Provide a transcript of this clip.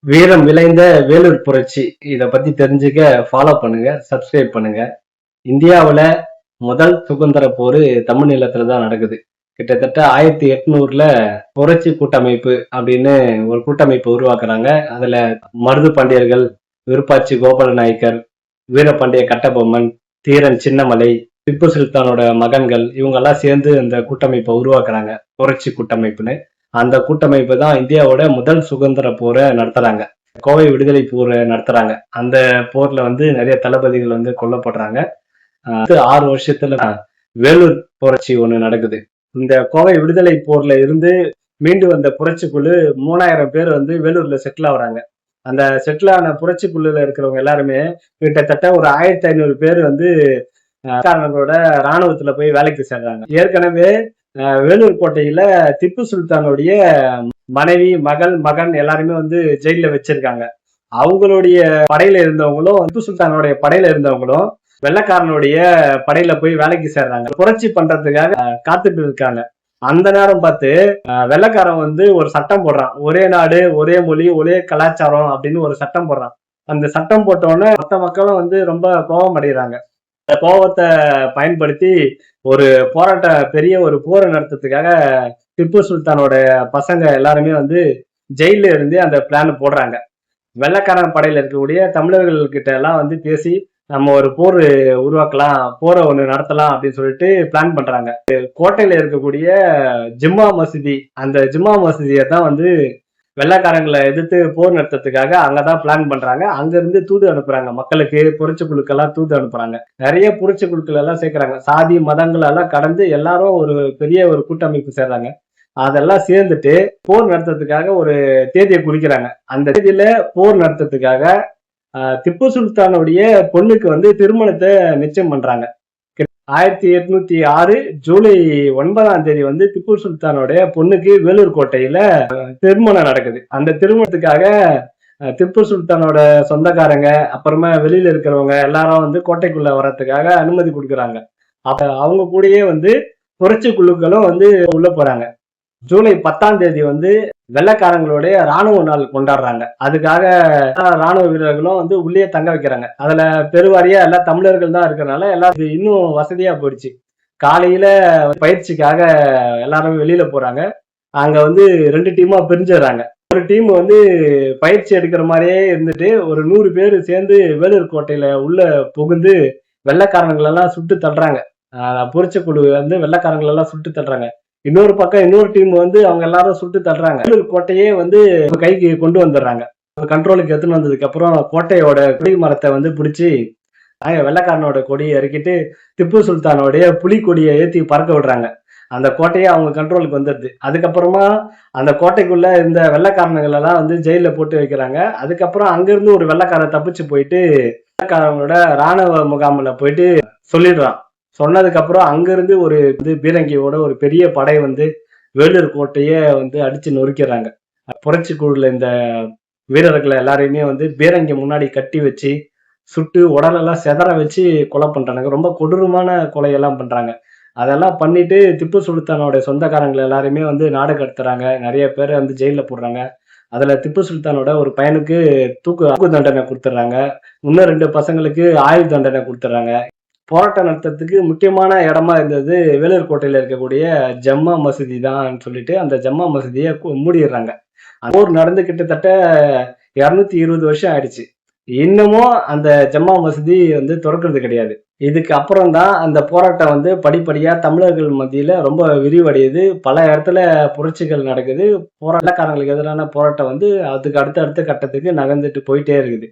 வீரம் விளைந்த வேலூர் புரட்சி இத பத்தி தெரிஞ்சுக்க ஃபாலோ பண்ணுங்க, சப்ஸ்கிரைப் பண்ணுங்க. இந்தியாவுல முதல் சுதந்திர போரு தமிழ் நிலத்துல தான் நடக்குது. கிட்டத்தட்ட 1800ல புரட்சி கூட்டமைப்பு அப்படின்னு ஒரு கூட்டமைப்பு உருவாக்குறாங்க. அதுல மருது பாண்டியர்கள், விருப்பாச்சி கோபால நாயக்கர், வீரபாண்டிய கட்டபொம்மன், தீரன் சின்னமலை, திப்பு சுல்தானோட மகன்கள் இவங்க எல்லாம் சேர்ந்து அந்த கூட்டமைப்பை உருவாக்குறாங்க, புரட்சி கூட்டமைப்புன்னு. அந்த கூட்டமைப்பு தான் இந்தியாவோட முதல் சுதந்திர போரை நடத்துறாங்க. கோவை விடுதலை போரை நடத்துறாங்க. அந்த போர்ல வந்து நிறைய தளபதிகள் வந்து கொல்லப்படுறாங்க. 6 வருஷத்துல வேலூர் புரட்சி ஒண்ணு நடக்குது. இந்த கோவை விடுதலை போர்ல இருந்து மீண்டு வந்த புரட்சிக்குழு 3000 பேர் வந்து வேலூர்ல செட்டில் ஆகுறாங்க. அந்த செட்டில் ஆன புரட்சிக்குழுல இருக்கிறவங்க எல்லாருமே கிட்டத்தட்ட ஒரு 1500 பேர் வந்து காரங்களோட ராணுவத்துல போய் வேலைக்கு சேர்றாங்க. ஏற்கனவே வேலூர் கோட்டையில திப்பு சுல்தானுடைய மனைவி, மகள், மகன் எல்லாருமே வந்து ஜெயில வச்சிருக்காங்க. அவங்களுடைய படையில இருந்தவங்களும் திப்பு சுல்தானுடைய படையில இருந்தவங்களும் வெள்ளக்காரனுடைய படையில போய் வேலைக்கு சேர்றாங்க. புரட்சி பண்றதுக்காக காத்துட்டு இருக்காங்க. அந்த நேரம் பார்த்து வெள்ளக்காரன் வந்து ஒரு சட்டம் போடுறான். ஒரே நாடு, ஒரே மொழி, ஒரே கலாச்சாரம் அப்படின்னு ஒரு சட்டம் போடுறான். அந்த சட்டம் போட்டோன்னே மொத்த மக்களும் வந்து ரொம்ப கோபம் அடைகிறாங்க. கோபத்தை பயன்படுத்தி ஒரு பெரிய ஒரு போரை நடத்துறதுக்காக திப்பு சுல்தானோட பசங்க எல்லாருமே வந்து ஜெயில இருந்து அந்த பிளான் போடுறாங்க. வெள்ளக்காரன் படையில இருக்கக்கூடிய தமிழர்கள் கிட்ட எல்லாம் வந்து பேசி நம்ம ஒரு போர் உருவாக்கலாம், போரை ஒண்ணு நடத்தலாம் அப்படின்னு சொல்லிட்டு பிளான் பண்றாங்க. கோட்டையில இருக்கக்கூடிய ஜிம்மா மசூதி, அந்த ஜிம்மா மசூதியை தான் வந்து வெள்ளக்காரங்களை எதிர்த்து போர் நடத்துறதுக்காக அங்கதான் பிளான் பண்றாங்க. அங்க இருந்து தூது அனுப்புறாங்க, மக்களுக்கு புரட்சி குழுக்கெல்லாம் தூது அனுப்புறாங்க. நிறைய புரட்சி குழுக்கள் எல்லாம் சேர்க்கிறாங்க. சாதி மதங்கள் எல்லாம் கடந்து எல்லாரும் ஒரு பெரிய ஒரு கூட்டமைப்பு சேர்றாங்க. அதெல்லாம் சேர்ந்துட்டு போர் நடத்துறதுக்காக ஒரு தேதியை குறிக்கிறாங்க. அந்த தேதியில போர் நடத்துறதுக்காக திப்பு சுல்தானுடைய பொண்ணுக்கு வந்து திருமணத்தை நிச்சயம் பண்றாங்க. 1806 ஜூலை 9ஆம் தேதி வந்து திப்பு சுல்தானுடைய பொண்ணுக்கு வேலூர் கோட்டையில திருமணம் நடக்குது. அந்த திருமணத்துக்காக திப்பு சுல்தானோட சொந்தக்காரங்க, அப்புறமா வெளியில இருக்கிறவங்க எல்லாரும் வந்து கோட்டைக்குள்ள வர்றதுக்காக அனுமதி கொடுக்குறாங்க. அப்ப அவங்க கூடயே வந்து புரட்சி குழுக்களும் வந்து உள்ள போறாங்க. ஜூலை 10ஆம் தேதி வந்து வெள்ளக்காரங்களுடைய ராணுவ நாள் கொண்டாடுறாங்க. அதுக்காக ராணுவ வீரர்களும் வந்து உள்ளே தங்க வைக்கிறாங்க. அதுல பெருவாரியா எல்லா தமிழர்கள் தான் இருக்கிறனால எல்லாரும் இன்னும் வசதியா போயிடுச்சு. காலையில பயிற்சிக்காக எல்லாரும் வெளியில போறாங்க. அங்க வந்து 2 டீமா பிரிஞ்சிடறாங்க. ஒரு டீம் வந்து பயிற்சி எடுக்கிற மாதிரியே இருந்துட்டு ஒரு 100 பேர் சேர்ந்து வேலூர் கோட்டையில உள்ள புகுந்து வெள்ளக்காரங்கள் எல்லாம் சுட்டு தள்ளுறாங்க. புரட்சி குழு வந்து வெள்ளக்காரங்கள் எல்லாம் சுட்டு தள்ளுறாங்க. இன்னொரு பக்கம் இன்னொரு டீம் வந்து அவங்க எல்லாரும் சுட்டு தள்ளுறாங்க. வேலூர் கோட்டையே வந்து கைக்கு கொண்டு வந்துடுறாங்க. கண்ட்ரோலுக்கு எடுத்துன்னு வந்ததுக்கு அப்புறம் கோட்டையோட கொடி மரத்தை வந்து பிடிச்சி வெள்ளக்காரனோட கொடியை இறக்கிட்டு திப்பு சுல்தானோடைய புலி கொடியை ஏற்றி பறக்க விடுறாங்க. அந்த கோட்டையே அவங்க கண்ட்ரோலுக்கு வந்துடுது. அதுக்கப்புறமா அந்த கோட்டைக்குள்ள இருந்த வெள்ளக்காரனுங்கள் எல்லாம் வந்து ஜெயில போட்டு வைக்கிறாங்க. அதுக்கப்புறம் அங்கிருந்து ஒரு வெள்ளக்காரன் தப்பிச்சு போயிட்டு வெள்ளக்காரங்களோட ராணுவ முகாமில் போயிட்டு சொல்லிடுறான். சொன்னதுக்கு அப்புறம் அங்கிருந்து ஒரு பீரங்கியோட ஒரு பெரிய படை வந்து வேலூர் கோட்டையே வந்து அடிச்சு நொறுக்கிறாங்க. புரட்சி குழுல இந்த வீரர்களை எல்லாரையுமே வந்து பீரங்கி முன்னாடி கட்டி வச்சு சுட்டு உடலெல்லாம் செதற வச்சு கொலை பண்றாங்க. ரொம்ப கொடூரமான கொலையெல்லாம் பண்றாங்க. அதெல்லாம் பண்ணிட்டு திப்பு சுல்தானோட சொந்தக்காரங்களை எல்லாருமே வந்து நாடு கடத்துறாங்க. நிறைய பேரை வந்து ஜெயில போடுறாங்க. அதுல திப்பு சுல்தானோட ஒரு பையனுக்கு தூக்கு தண்டனை கொடுத்துட்றாங்க. இன்னும் 2 பசங்களுக்கு ஆயுள் தண்டனை கொடுத்துட்றாங்க. போராட்டம் நடத்துறதுக்கு முக்கியமான இடமா இருந்தது வேலூர் கோட்டையில இருக்கக்கூடிய ஜம்மா மசூதி தான் சொல்லிட்டு அந்த ஜம்மா மசூதியை மூடிடுறாங்க. போர் நடந்து கிட்டத்தட்ட 220 வருஷம் ஆயிடுச்சு. இன்னமும் அந்த ஜம்மா மசூதி வந்து திறக்கிறது கிடையாது. இதுக்கு அப்புறம் தான் அந்த போராட்டம் வந்து படிப்படியா தமிழர்கள் மத்தியில ரொம்ப விரிவடையுது. பல இடத்துல புரட்சிகள் நடக்குது. போராட்டக்காரங்களுக்கு எதிரான போராட்டம் வந்து அதுக்கு அடுத்த கட்டத்துக்கு நகர்ந்துட்டு போயிட்டே இருக்குது.